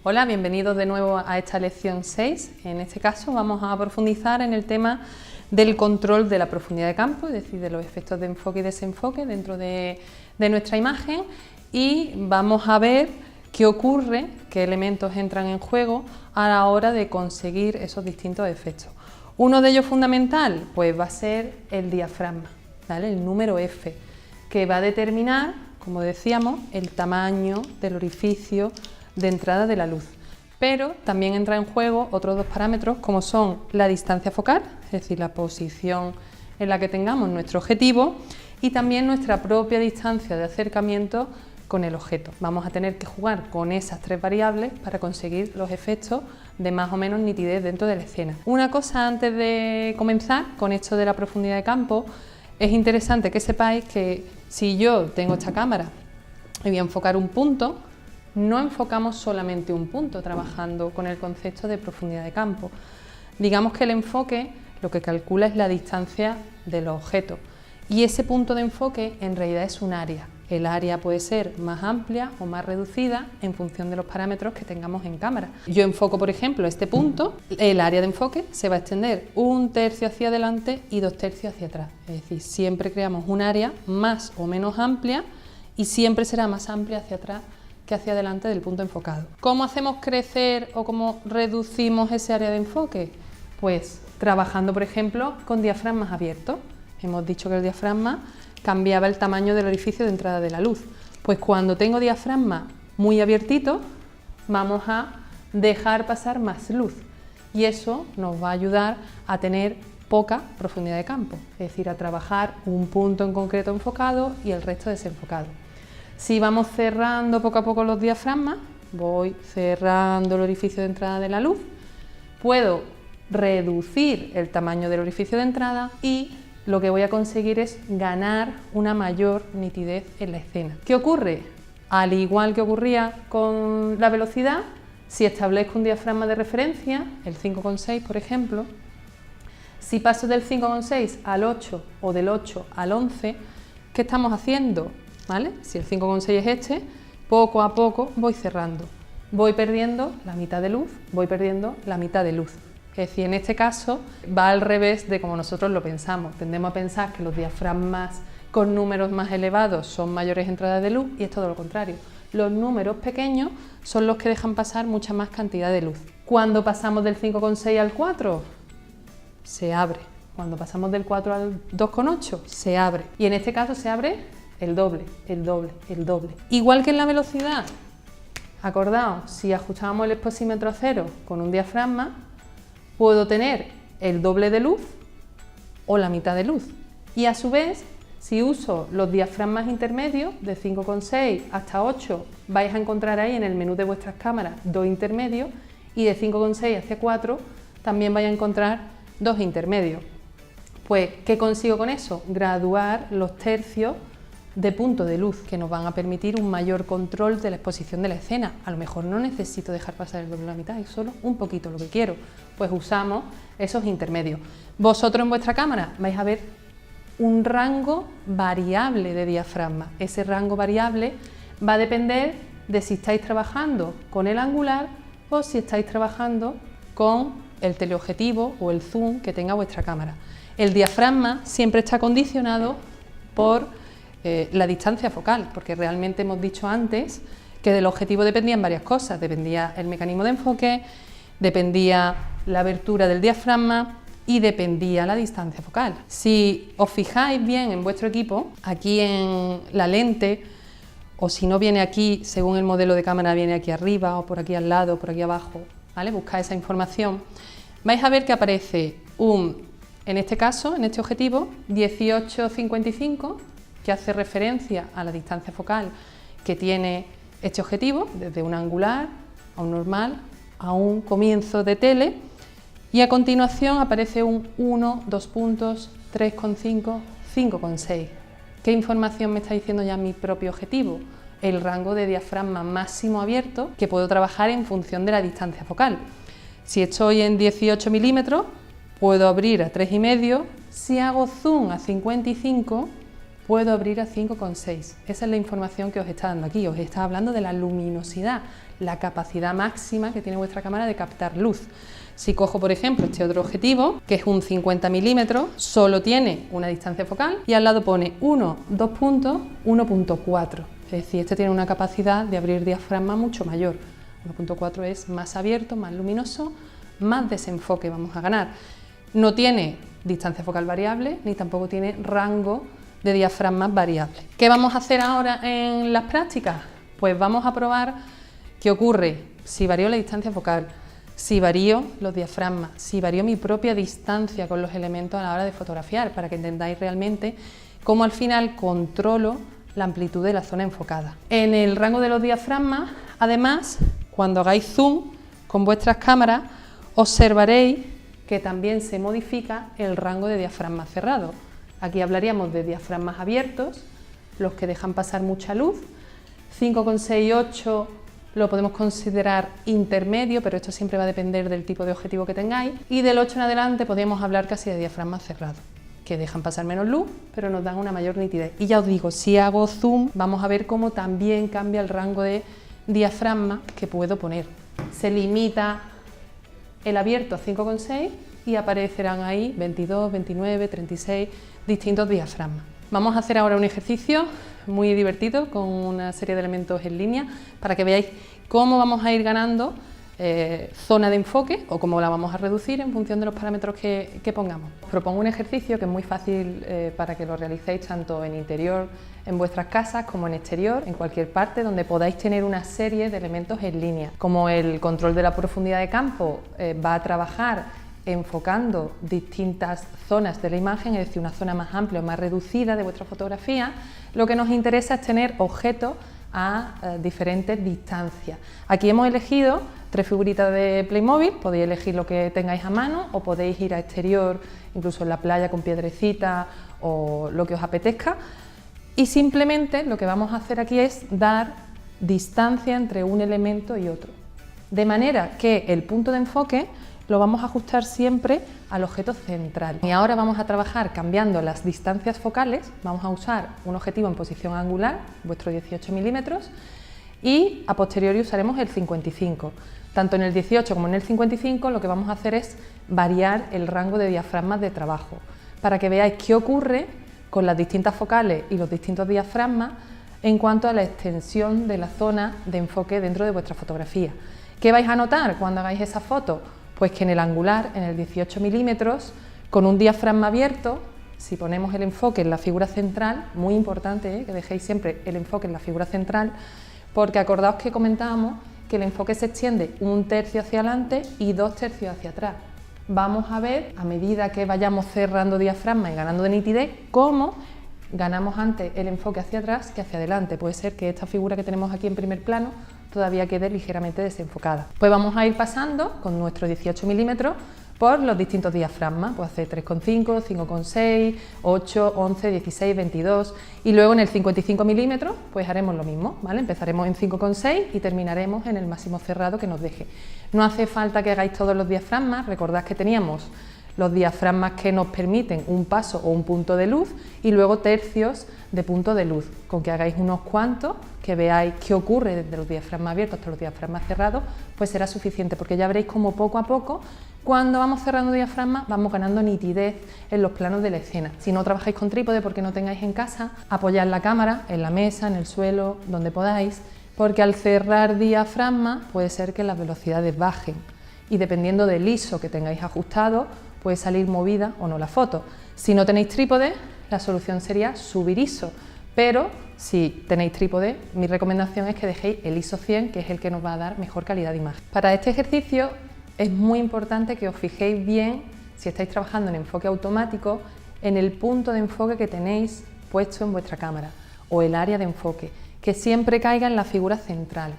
Hola, bienvenidos de nuevo a esta lección 6. En este caso vamos a profundizar en el tema del control de la profundidad de campo, es decir, de los efectos de enfoque y desenfoque dentro de nuestra imagen, y vamos a ver qué ocurre, qué elementos entran en juego a la hora de conseguir esos distintos efectos. Uno de ellos fundamental pues va a ser el diafragma, ¿vale? El número F, que va a determinar, como decíamos, el tamaño del orificio de entrada de la luz. Pero también entra en juego otros dos parámetros, como son la distancia focal, es decir, la posición en la que tengamos nuestro objetivo, y también nuestra propia distancia de acercamiento con el objeto. Vamos a tener que jugar con esas tres variables para conseguir los efectos de más o menos nitidez dentro de la escena. Una cosa antes de comenzar con esto de la profundidad de campo, es interesante que sepáis que si yo tengo esta cámara y voy a enfocar un punto, no enfocamos solamente un punto trabajando con el concepto de profundidad de campo. Digamos que el enfoque lo que calcula es la distancia de los objetos, y ese punto de enfoque en realidad es un área. El área puede ser más amplia o más reducida en función de los parámetros que tengamos en cámara. Yo enfoco, por ejemplo, este punto, el área de enfoque se va a extender 1/3 hacia adelante y 2/3 hacia atrás. Es decir, siempre creamos un área más o menos amplia y siempre será más amplia hacia atrás que hacia adelante del punto enfocado. ¿Cómo hacemos crecer o cómo reducimos ese área de enfoque? Pues trabajando, por ejemplo, con diafragmas abiertos. Hemos dicho que el diafragma cambiaba el tamaño del orificio de entrada de la luz. Pues cuando tengo diafragma muy abiertito, vamos a dejar pasar más luz, y eso nos va a ayudar a tener poca profundidad de campo, es decir, a trabajar un punto en concreto enfocado y el resto desenfocado. Si vamos cerrando poco a poco los diafragmas, voy cerrando el orificio de entrada de la luz, puedo reducir el tamaño del orificio de entrada y lo que voy a conseguir es ganar una mayor nitidez en la escena. ¿Qué ocurre? Al igual que ocurría con la velocidad, si establezco un diafragma de referencia, el 5,6 por ejemplo, si paso del 5,6 al 8 o del 8 al 11, ¿qué estamos haciendo? ¿Vale? Si el 5,6 es este, poco a poco voy cerrando. Voy perdiendo la mitad de luz, voy perdiendo la mitad de luz. Es decir, en este caso va al revés de como nosotros lo pensamos. Tendemos a pensar que los diafragmas con números más elevados son mayores entradas de luz, y es todo lo contrario. Los números pequeños son los que dejan pasar mucha más cantidad de luz. Cuando pasamos del 5,6 al 4, se abre. Cuando pasamos del 4 al 2,8, se abre. Y en este caso se abre el doble, el doble, el doble. Igual que en la velocidad, acordaos, si ajustábamos el exposímetro a 0 con un diafragma, puedo tener el doble de luz o la mitad de luz. Y a su vez, si uso los diafragmas intermedios de 5,6 hasta 8, vais a encontrar ahí en el menú de vuestras cámaras dos intermedios, y de 5,6 hacia 4 también vais a encontrar dos intermedios. Pues, ¿qué consigo con eso? Graduar los tercios de punto de luz, que nos van a permitir un mayor control de la exposición de la escena. A lo mejor no necesito dejar pasar el doble de la mitad, es solo un poquito lo que quiero, pues usamos esos intermedios. Vosotros en vuestra cámara vais a ver un rango variable de diafragma. Ese rango variable va a depender de si estáis trabajando con el angular o si estáis trabajando con el teleobjetivo o el zoom que tenga vuestra cámara. El diafragma siempre está condicionado por la distancia focal, porque realmente hemos dicho antes que del objetivo dependían varias cosas. Dependía el mecanismo de enfoque, dependía la abertura del diafragma y dependía la distancia focal. Si os fijáis bien en vuestro equipo, aquí en la lente, o si no viene aquí, según el modelo de cámara viene aquí arriba o por aquí al lado, por aquí abajo, ¿vale? Buscad esa información, vais a ver que aparece en este caso, en este objetivo, 18-55, que hace referencia a la distancia focal que tiene este objetivo, desde un angular a un normal a un comienzo de tele, y a continuación aparece un 1, 2 puntos, 3,5, 5,6. ¿Qué información me está diciendo ya mi propio objetivo? El rango de diafragma máximo abierto que puedo trabajar en función de la distancia focal. Si estoy en 18 milímetros, puedo abrir a 3,5, si hago zoom a 55, puedo abrir a 5,6. Esa es la información que os está dando aquí, os está hablando de la luminosidad, la capacidad máxima que tiene vuestra cámara de captar luz. Si cojo, por ejemplo, este otro objetivo, que es un 50 milímetros, solo tiene una distancia focal y al lado pone 1, 2 puntos, 1,4. Es decir, este tiene una capacidad de abrir diafragma mucho mayor. 1,4 es más abierto, más luminoso, más desenfoque vamos a ganar. No tiene distancia focal variable ni tampoco tiene rango de diafragmas variable. ¿Qué vamos a hacer ahora en las prácticas? Pues vamos a probar qué ocurre si varío la distancia focal, si varío los diafragmas, si varío mi propia distancia con los elementos a la hora de fotografiar, para que entendáis realmente cómo al final controlo la amplitud de la zona enfocada. En el rango de los diafragmas, además, cuando hagáis zoom con vuestras cámaras, observaréis que también se modifica el rango de diafragmas cerrados. Aquí hablaríamos de diafragmas abiertos, los que dejan pasar mucha luz. 5,6 y 8 lo podemos considerar intermedio, pero esto siempre va a depender del tipo de objetivo que tengáis. Y del 8 en adelante podríamos hablar casi de diafragmas cerrados, que dejan pasar menos luz, pero nos dan una mayor nitidez. Y ya os digo, si hago zoom, vamos a ver cómo también cambia el rango de diafragma que puedo poner. Se limita el abierto a 5,6 y aparecerán ahí 22, 29, 36 distintos diafragmas. Vamos a hacer ahora un ejercicio muy divertido con una serie de elementos en línea para que veáis cómo vamos a ir ganando zona de enfoque o cómo la vamos a reducir en función de los parámetros que pongamos. Os propongo un ejercicio que es muy fácil para que lo realicéis tanto en interior, en vuestras casas, como en exterior, en cualquier parte donde podáis tener una serie de elementos en línea. Como el control de la profundidad de campo va a trabajar enfocando distintas zonas de la imagen, es decir, una zona más amplia o más reducida de vuestra fotografía, lo que nos interesa es tener objetos a diferentes distancias. Aquí hemos elegido 3 figuritas de Playmobil, podéis elegir lo que tengáis a mano o podéis ir a exterior, incluso en la playa con piedrecitas o lo que os apetezca. Y simplemente lo que vamos a hacer aquí es dar distancia entre un elemento y otro, de manera que el punto de enfoque lo vamos a ajustar siempre al objeto central. Y ahora vamos a trabajar cambiando las distancias focales, vamos a usar un objetivo en posición angular, vuestro 18 milímetros, y a posteriori usaremos el 55. Tanto en el 18 como en el 55 lo que vamos a hacer es variar el rango de diafragmas de trabajo, para que veáis qué ocurre con las distintas focales y los distintos diafragmas en cuanto a la extensión de la zona de enfoque dentro de vuestra fotografía. ¿Qué vais a notar cuando hagáis esa foto? Pues que en el angular, en el 18 milímetros, con un diafragma abierto, si ponemos el enfoque en la figura central, muy importante que dejéis siempre el enfoque en la figura central, porque acordaos que comentábamos que el enfoque se extiende 1/3 hacia adelante y 2/3 hacia atrás. Vamos a ver, a medida que vayamos cerrando diafragma y ganando de nitidez, cómo ganamos antes el enfoque hacia atrás que hacia adelante. Puede ser que esta figura que tenemos aquí en primer plano todavía quede ligeramente desenfocada. Pues vamos a ir pasando con nuestro 18 milímetros por los distintos diafragmas, puede hacer 3,5, 5,6, 8, 11, 16, 22 y luego en el 55 milímetros pues haremos lo mismo, ¿vale? Empezaremos en 5,6 y terminaremos en el máximo cerrado que nos deje. No hace falta que hagáis todos los diafragmas, recordad que teníamos los diafragmas que nos permiten un paso o un punto de luz y luego tercios de punto de luz. Con que hagáis unos cuantos, que veáis qué ocurre desde los diafragmas abiertos hasta los diafragmas cerrados, pues será suficiente, porque ya veréis cómo poco a poco, cuando vamos cerrando diafragmas, vamos ganando nitidez en los planos de la escena. Si no trabajáis con trípode porque no tengáis en casa, apoyad la cámara en la mesa, en el suelo, donde podáis, porque al cerrar diafragma puede ser que las velocidades bajen y dependiendo del ISO que tengáis ajustado, puede salir movida o no la foto. Si no tenéis trípode, la solución sería subir ISO, pero si tenéis trípode, mi recomendación es que dejéis el ISO 100, que es el que nos va a dar mejor calidad de imagen. Para este ejercicio es muy importante que os fijéis bien, si estáis trabajando en enfoque automático, en el punto de enfoque que tenéis puesto en vuestra cámara o el área de enfoque, que siempre caiga en la figura central,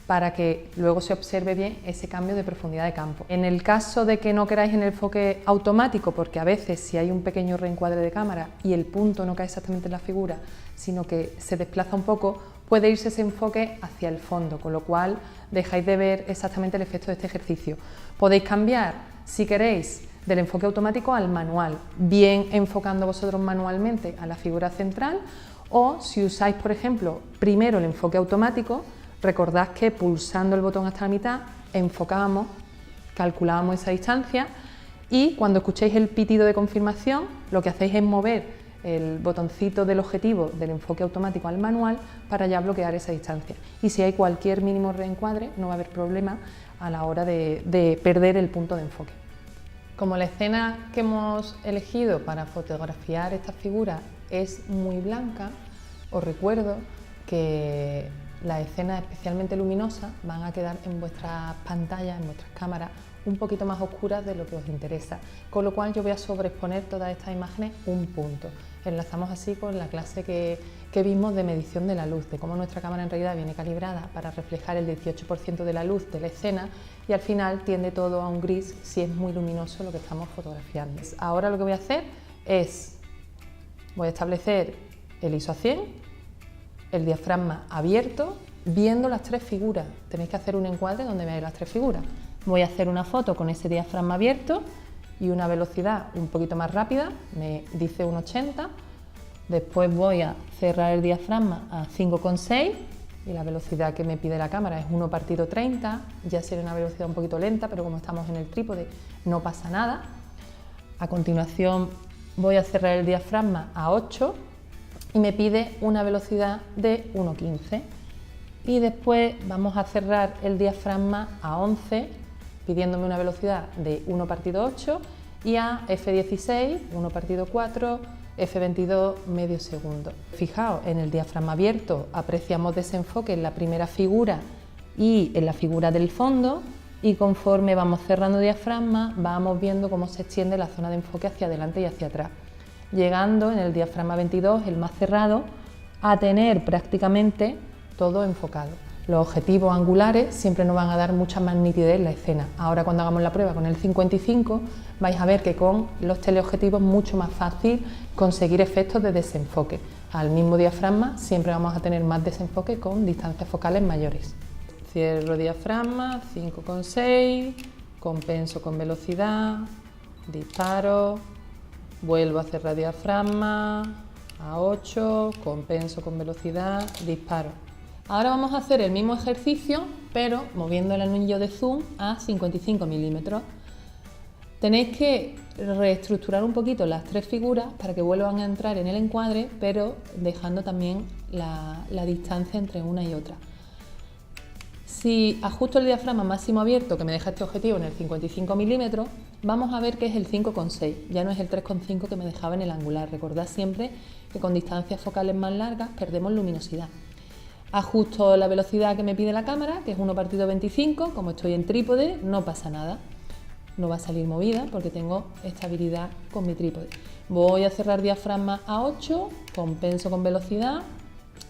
para que luego se observe bien ese cambio de profundidad de campo. En el caso de que no queráis en el enfoque automático, porque a veces si hay un pequeño reencuadre de cámara y el punto no cae exactamente en la figura, sino que se desplaza un poco, puede irse ese enfoque hacia el fondo, con lo cual dejáis de ver exactamente el efecto de este ejercicio. Podéis cambiar, si queréis, del enfoque automático al manual, bien enfocando vosotros manualmente a la figura central, o si usáis, por ejemplo, primero el enfoque automático, recordad que pulsando el botón hasta la mitad enfocábamos, calculábamos esa distancia, y cuando escuchéis el pitido de confirmación, lo que hacéis es mover el botoncito del objetivo del enfoque automático al manual para ya bloquear esa distancia. Y si hay cualquier mínimo reencuadre, no va a haber problema a la hora de perder el punto de enfoque. Como la escena que hemos elegido para fotografiar esta figura es muy blanca, os recuerdo que las escenas especialmente luminosas van a quedar en vuestras pantallas, en vuestras cámaras, un poquito más oscuras de lo que os interesa, con lo cual yo voy a sobreexponer todas estas imágenes un punto. Enlazamos así con la clase que vimos de medición de la luz, de cómo nuestra cámara en realidad viene calibrada para reflejar el 18% de la luz de la escena y al final tiende todo a un gris si es muy luminoso lo que estamos fotografiando. Ahora lo que voy a hacer es, voy a establecer el ISO a 100, el diafragma abierto, viendo las tres figuras. Tenéis que hacer un encuadre donde veáis las tres figuras. Voy a hacer una foto con ese diafragma abierto y una velocidad un poquito más rápida, me dice un 80. Después voy a cerrar el diafragma a 5,6 y la velocidad que me pide la cámara es 1/30. Ya sería una velocidad un poquito lenta, pero como estamos en el trípode no pasa nada. A continuación voy a cerrar el diafragma a 8 y me pide una velocidad de 1,15. Y después vamos a cerrar el diafragma a 11, pidiéndome una velocidad de 1/8 y a F16, 1/4, F22 medio segundo. Fijaos, en el diafragma abierto apreciamos desenfoque en la primera figura y en la figura del fondo, y conforme vamos cerrando diafragma vamos viendo cómo se extiende la zona de enfoque hacia adelante y hacia atrás, llegando en el diafragma 22, el más cerrado, a tener prácticamente todo enfocado. Los objetivos angulares siempre nos van a dar mucha más nitidez en la escena. Ahora cuando hagamos la prueba con el 55 vais a ver que con los teleobjetivos es mucho más fácil conseguir efectos de desenfoque. Al mismo diafragma siempre vamos a tener más desenfoque con distancias focales mayores. Cierro diafragma, 5,6, compenso con velocidad, disparo, vuelvo a cerrar diafragma, a 8, compenso con velocidad, disparo. Ahora vamos a hacer el mismo ejercicio, pero moviendo el anillo de zoom a 55 milímetros. Tenéis que reestructurar un poquito las tres figuras para que vuelvan a entrar en el encuadre, pero dejando también la distancia entre una y otra. Si ajusto el diafragma máximo abierto, que me deja este objetivo en el 55 milímetros, vamos a ver que es el 5,6, ya no es el 3,5 que me dejaba en el angular. Recordad siempre que con distancias focales más largas perdemos luminosidad. Ajusto la velocidad que me pide la cámara, que es 1/25, como estoy en trípode no pasa nada, no va a salir movida porque tengo estabilidad con mi trípode. Voy a cerrar diafragma a 8, compenso con velocidad,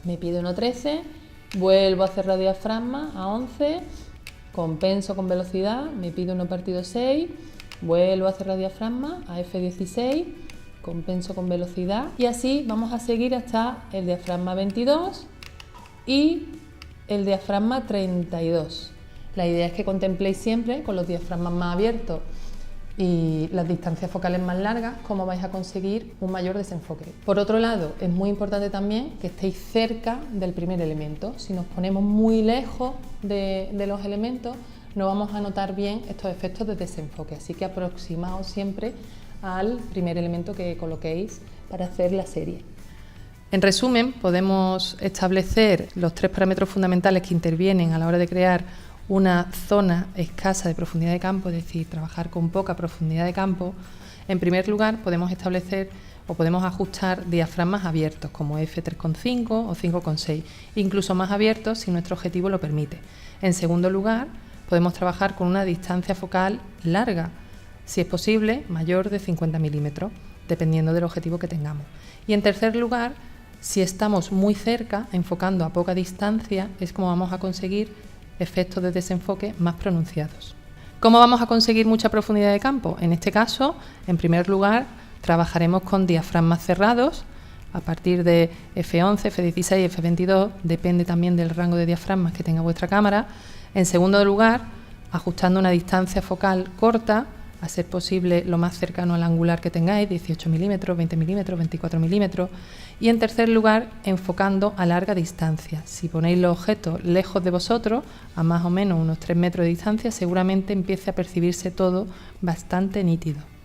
me pide 1,13, vuelvo a cerrar diafragma a 11, compenso con velocidad, me pide 1/6, vuelvo a cerrar diafragma a F16, compenso con velocidad y así vamos a seguir hasta el diafragma 22 y el diafragma 32. La idea es que contempléis siempre con los diafragmas más abiertos y las distancias focales más largas cómo vais a conseguir un mayor desenfoque. Por otro lado, es muy importante también que estéis cerca del primer elemento. Si nos ponemos muy lejos de los elementos no vamos a notar bien estos efectos de desenfoque, así que aproximaos siempre al primer elemento que coloquéis para hacer la serie. En resumen, podemos establecer los tres parámetros fundamentales que intervienen a la hora de crear una zona escasa de profundidad de campo, es decir, trabajar con poca profundidad de campo. En primer lugar, podemos establecer o podemos ajustar diafragmas abiertos como F3,5 o 5,6, incluso más abiertos si nuestro objetivo lo permite. En segundo lugar, podemos trabajar con una distancia focal larga, si es posible, mayor de 50 milímetros, dependiendo del objetivo que tengamos. Y en tercer lugar, si estamos muy cerca, enfocando a poca distancia, es como vamos a conseguir efectos de desenfoque más pronunciados. ¿Cómo vamos a conseguir mucha profundidad de campo? En este caso, en primer lugar, trabajaremos con diafragmas cerrados a partir de F11, F16, F22, depende también del rango de diafragmas que tenga vuestra cámara. En segundo lugar, ajustando una distancia focal corta, a ser posible lo más cercano al angular que tengáis, 18 milímetros, 20 milímetros, 24 milímetros. Y en tercer lugar, enfocando a larga distancia. Si ponéis los objetos lejos de vosotros, a más o menos unos 3 metros de distancia, seguramente empiece a percibirse todo bastante nítido.